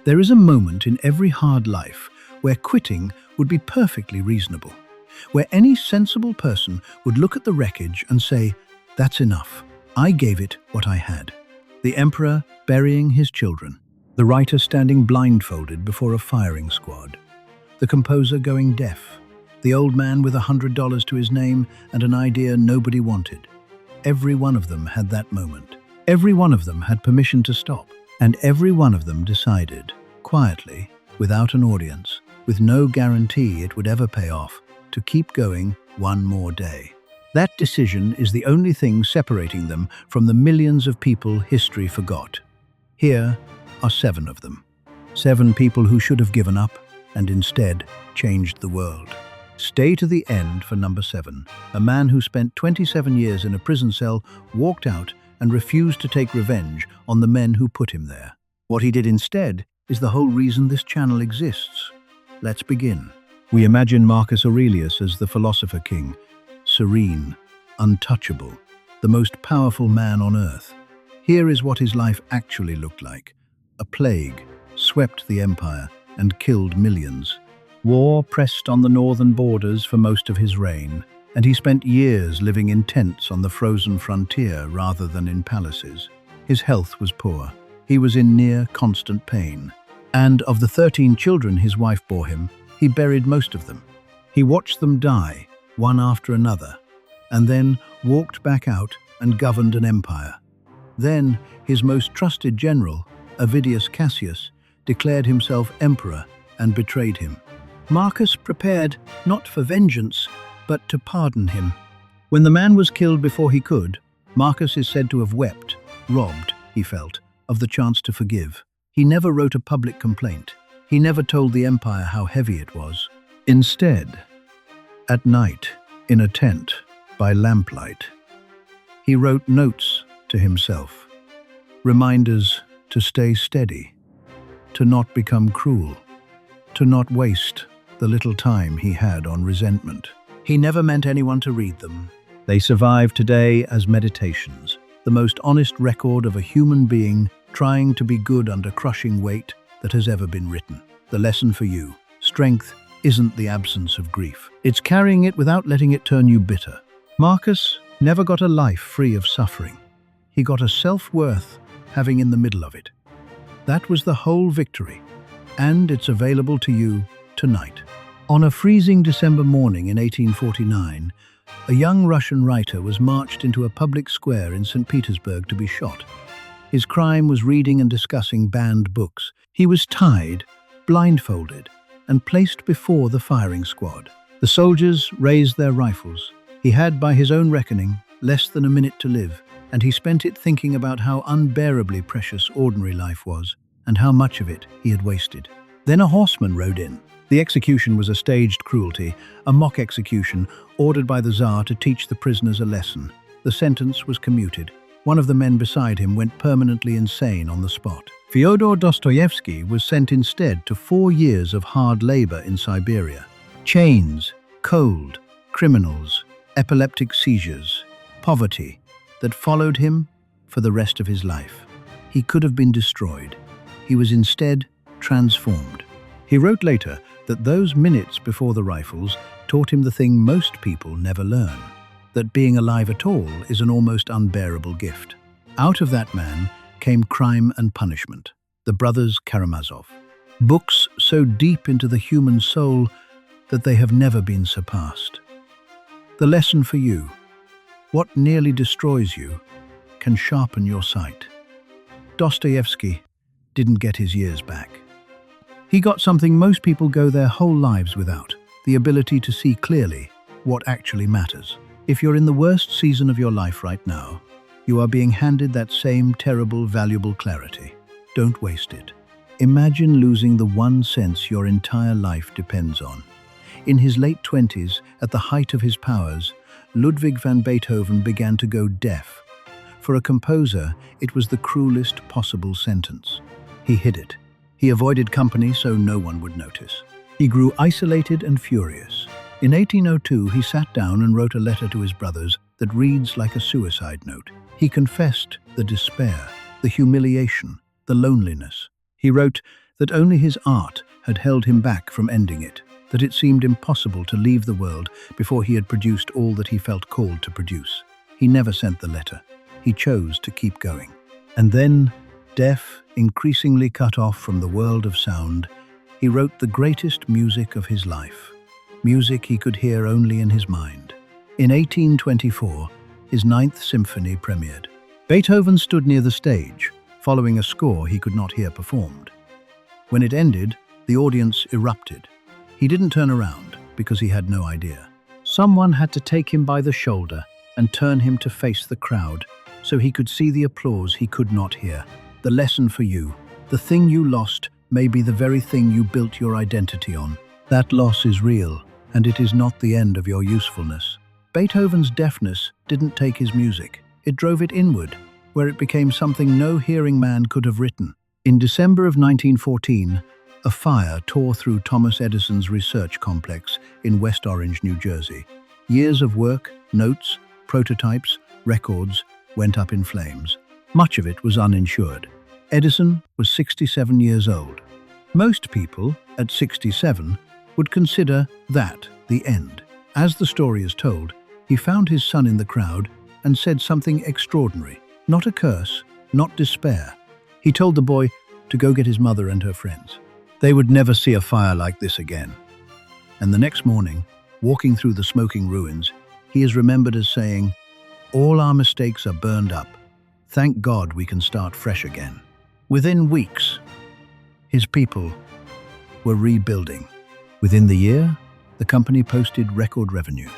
There is a moment in every hard life where quitting would be perfectly reasonable, where any sensible person would look at the wreckage and say, "That's enough. I gave it what I had." The emperor burying his children, the writer standing blindfolded before a firing squad, the composer going deaf, the old man with $100 to his name and an idea nobody wanted. Every one of them had that moment. Every one of them had permission to stop. And every one of them decided, quietly, without an audience, with no guarantee it would ever pay off, to keep going one more day. That decision is the only thing separating them from the millions of people history forgot. Here are 7 of them. 7 people who should have given up and instead changed the world. Stay to the end for number 7. A man who spent 27 years in a prison cell walked out and refused to take revenge on the men who put him there. What he did instead is the whole reason this channel exists. Let's begin. We imagine Marcus Aurelius as the philosopher king, serene, untouchable, the most powerful man on earth. Here is what his life actually looked like. A plague swept the empire and killed millions. War pressed on the northern borders for most of his reign, and he spent years living in tents on the frozen frontier rather than in palaces. His health was poor. He was in near constant pain. And of the 13 children his wife bore him, he buried most of them. He watched them die, one after another, and then walked back out and governed an empire. Then his most trusted general, Avidius Cassius, declared himself emperor and betrayed him. Marcus prepared not for vengeance, but to pardon him. When the man was killed before he could, Marcus is said to have wept, robbed, he felt, of the chance to forgive. He never wrote a public complaint. He never told the empire how heavy it was. Instead, at night, in a tent, by lamplight, he wrote notes to himself, reminders to stay steady, to not become cruel, to not waste the little time he had on resentment. He never meant anyone to read them. They survive today as meditations, the most honest record of a human being trying to be good under crushing weight that has ever been written. The lesson for you: strength isn't the absence of grief. It's carrying it without letting it turn you bitter. Marcus never got a life free of suffering. He got a self-worth having in the middle of it. That was the whole victory, and it's available to you tonight. On a freezing December morning in 1849, a young Russian writer was marched into a public square in St. Petersburg to be shot. His crime was reading and discussing banned books. He was tied, blindfolded, and placed before the firing squad. The soldiers raised their rifles. He had, by his own reckoning, less than a minute to live, and he spent it thinking about how unbearably precious ordinary life was, and how much of it he had wasted. Then a horseman rode in. The execution was a staged cruelty, a mock execution ordered by the Tsar to teach the prisoners a lesson. The sentence was commuted. One of the men beside him went permanently insane on the spot. Fyodor Dostoevsky was sent instead to 4 years of hard labor in Siberia. Chains, cold, criminals, epileptic seizures, poverty that followed him for the rest of his life. He could have been destroyed. He was instead transformed. He wrote later that those minutes before the rifles taught him the thing most people never learn, that being alive at all is an almost unbearable gift. Out of that man came Crime and Punishment, the brothers Karamazov. Books so deep into the human soul that they have never been surpassed. The lesson for you: what nearly destroys you can sharpen your sight. Dostoevsky didn't get his years back. He got something most people go their whole lives without: the ability to see clearly what actually matters. If you're in the worst season of your life right now, you are being handed that same terrible, valuable clarity. Don't waste it. Imagine losing the one sense your entire life depends on. In his late 20s, at the height of his powers, Ludwig van Beethoven began to go deaf. For a composer, it was the cruelest possible sentence. He hid it. He avoided company so no one would notice. He grew isolated and furious. In 1802, he sat down and wrote a letter to his brothers that reads like a suicide note. He confessed the despair, the humiliation, the loneliness. He wrote, that only his art had held him back from ending it, that it seemed impossible to leave the world before he had produced all that he felt called to produce. He never sent the letter. He chose to keep going. And then, deaf, increasingly cut off from the world of sound, he wrote the greatest music of his life, music he could hear only in his mind. In 1824, his Ninth Symphony premiered. Beethoven stood near the stage, following a score he could not hear performed. When it ended, the audience erupted. He didn't turn around because he had no idea. Someone had to take him by the shoulder and turn him to face the crowd so he could see the applause he could not hear. The lesson for you: the thing you lost may be the very thing you built your identity on. That loss is real, and it is not the end of your usefulness. Beethoven's deafness didn't take his music. It drove it inward, where it became something no hearing man could have written. In December of 1914, a fire tore through Thomas Edison's research complex in West Orange, New Jersey. Years of work, notes, prototypes, records went up in flames. Much of it was uninsured. Edison was 67 years old. Most people, at 67, would consider that the end. As the story is told, he found his son in the crowd and said something extraordinary. Not a curse, not despair. He told the boy to go get his mother and her friends. They would never see a fire like this again. And the next morning, walking through the smoking ruins, he is remembered as saying, "All our mistakes are burned up. Thank God we can start fresh again." Within weeks, his people were rebuilding. Within the year, the company posted record revenue.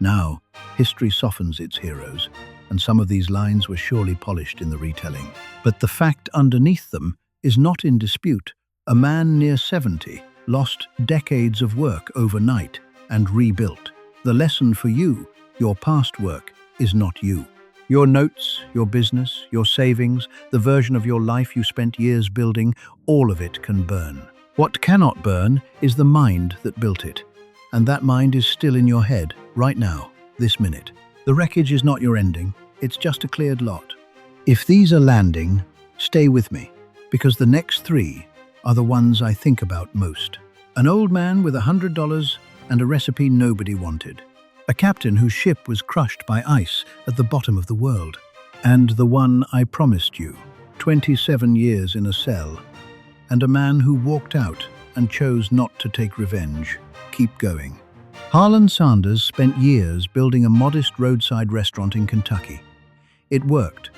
Now, history softens its heroes, and some of these lines were surely polished in the retelling. But the fact underneath them is not in dispute. A man near 70 lost decades of work overnight and rebuilt. The lesson for you: your past work is not you. Your notes, your business, your savings, the version of your life you spent years building, all of it can burn. What cannot burn is the mind that built it. And that mind is still in your head, right now, this minute. The wreckage is not your ending, it's just a cleared lot. If these are landing, stay with me, because the next three are the ones I think about most. An old man with $100 and a recipe nobody wanted. A captain whose ship was crushed by ice at the bottom of the world. And the one I promised you, 27 years in a cell. And a man who walked out and chose not to take revenge. Keep going. Harlan Sanders spent years building a modest roadside restaurant in Kentucky. It worked.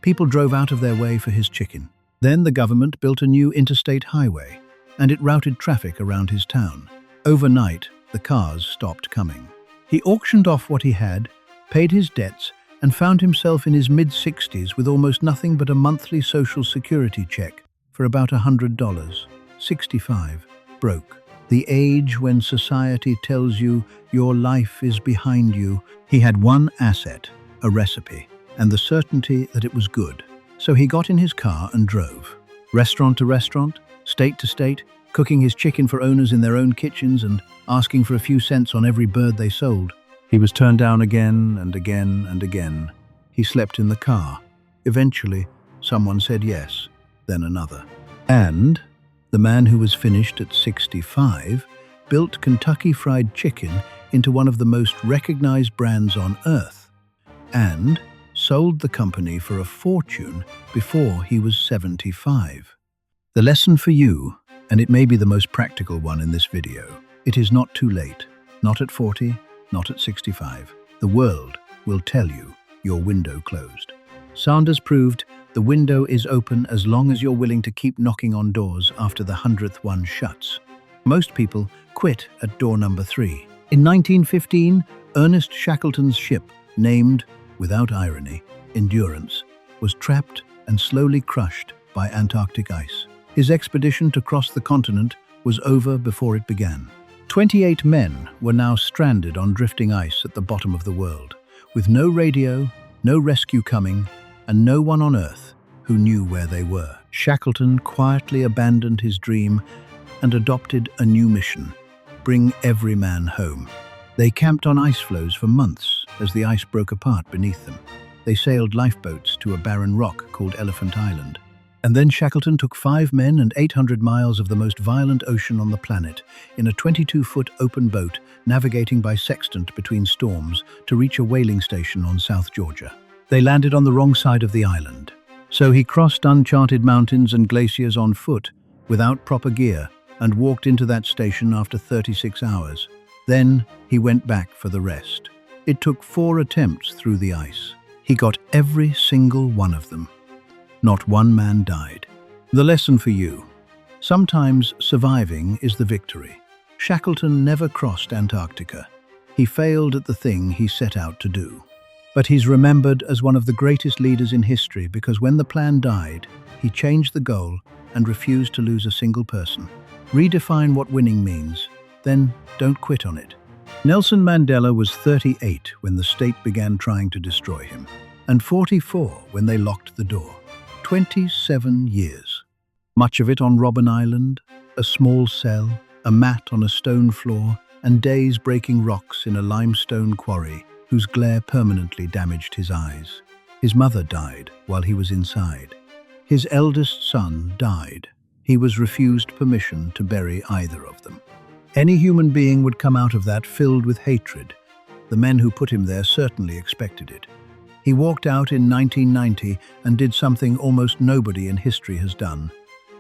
People drove out of their way for his chicken. Then the government built a new interstate highway, and it routed traffic around his town. Overnight, the cars stopped coming. He auctioned off what he had, paid his debts, and found himself in his mid-60s with almost nothing but a monthly Social Security check for about $100. 65. Broke. The age when society tells you your life is behind you. He had one asset, a recipe, and the certainty that it was good. So he got in his car and drove. Restaurant to restaurant, state to state, cooking his chicken for owners in their own kitchens and asking for a few cents on every bird they sold. He was turned down again and again and again. He slept in the car. Eventually, someone said yes, then another. And the man who was finished at 65 built Kentucky Fried Chicken into one of the most recognized brands on earth and sold the company for a fortune before he was 75. The lesson for you, and it may be the most practical one in this video: it is not too late, not at 40, not at 65. The world will tell you your window closed. Sanders proved the window is open as long as you're willing to keep knocking on doors after the 100th one shuts. Most people quit at door number 3. In 1915, Ernest Shackleton's ship, named, without irony, Endurance, was trapped and slowly crushed by Antarctic ice. His expedition to cross the continent was over before it began. 28 men were now stranded on drifting ice at the bottom of the world, with no radio, no rescue coming, and no one on Earth who knew where they were. Shackleton quietly abandoned his dream and adopted a new mission: bring every man home. They camped on ice floes for months as the ice broke apart beneath them. They sailed lifeboats to a barren rock called Elephant Island. And then Shackleton took 5 men and 800 miles of the most violent ocean on the planet in a 22-foot open boat navigating by sextant between storms to reach a whaling station on South Georgia. They landed on the wrong side of the island. So he crossed uncharted mountains and glaciers on foot, without proper gear, and walked into that station after 36 hours. Then he went back for the rest. It took 4 attempts through the ice. He got every single one of them. Not one man died. The lesson for you: sometimes surviving is the victory. Shackleton never crossed Antarctica. He failed at the thing he set out to do. But he's remembered as one of the greatest leaders in history because when the plan died, he changed the goal and refused to lose a single person. Redefine what winning means, then don't quit on it. Nelson Mandela was 38 when the state began trying to destroy him, and 44 when they locked the door. 27 years. Much of it on Robben Island, a small cell, a mat on a stone floor, and days breaking rocks in a limestone quarry whose glare permanently damaged his eyes. His mother died while he was inside. His eldest son died. He was refused permission to bury either of them. Any human being would come out of that filled with hatred. The men who put him there certainly expected it. He walked out in 1990 and did something almost nobody in history has done.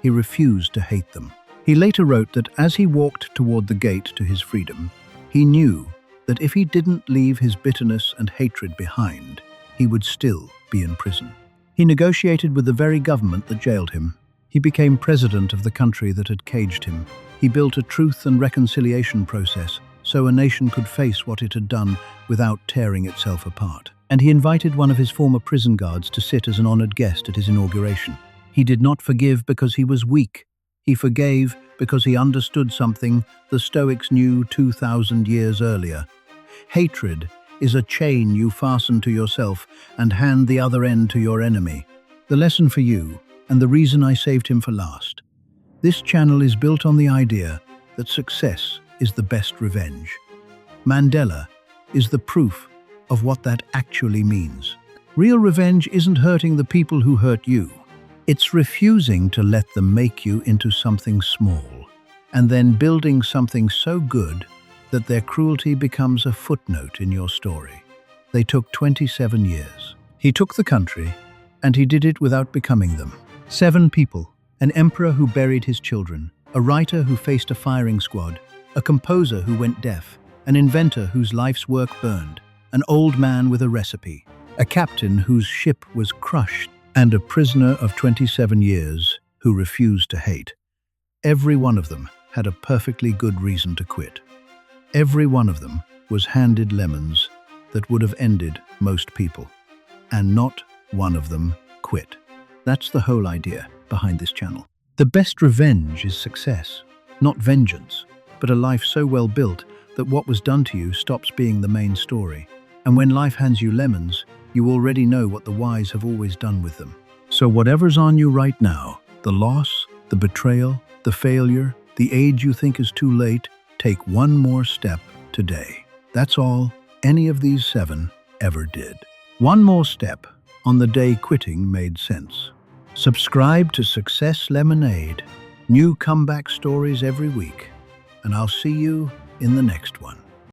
He refused to hate them. He later wrote that as he walked toward the gate to his freedom, he knew that if he didn't leave his bitterness and hatred behind, he would still be in prison. He negotiated with the very government that jailed him. He became president of the country that had caged him. He built a truth and reconciliation process so a nation could face what it had done without tearing itself apart. And he invited one of his former prison guards to sit as an honored guest at his inauguration. He did not forgive because he was weak. He forgave because he understood something the Stoics knew 2,000 years earlier. Hatred is a chain you fasten to yourself and hand the other end to your enemy. The lesson for you, and the reason I saved him for last. This channel is built on the idea that success is the best revenge. Mandela is the proof of what that actually means. Real revenge isn't hurting the people who hurt you. It's refusing to let them make you into something small, and then building something so good that their cruelty becomes a footnote in your story. They took 27 years. He took the country, and he did it without becoming them. 7 people, an emperor who buried his children, a writer who faced a firing squad, a composer who went deaf, an inventor whose life's work burned, an old man with a recipe, a captain whose ship was crushed, and a prisoner of 27 years who refused to hate. Every one of them had a perfectly good reason to quit. Every one of them was handed lemons that would have ended most people. And not one of them quit. That's the whole idea behind this channel. The best revenge is success, not vengeance, but a life so well built that what was done to you stops being the main story. And when life hands you lemons, you already know what the wise have always done with them. So whatever's on you right now, the loss, the betrayal, the failure, the age you think is too late, take one more step today. That's all any of these 7 ever did. One more step on the day quitting made sense. Subscribe to Success Lemonade. New comeback stories every week. And I'll see you in the next one.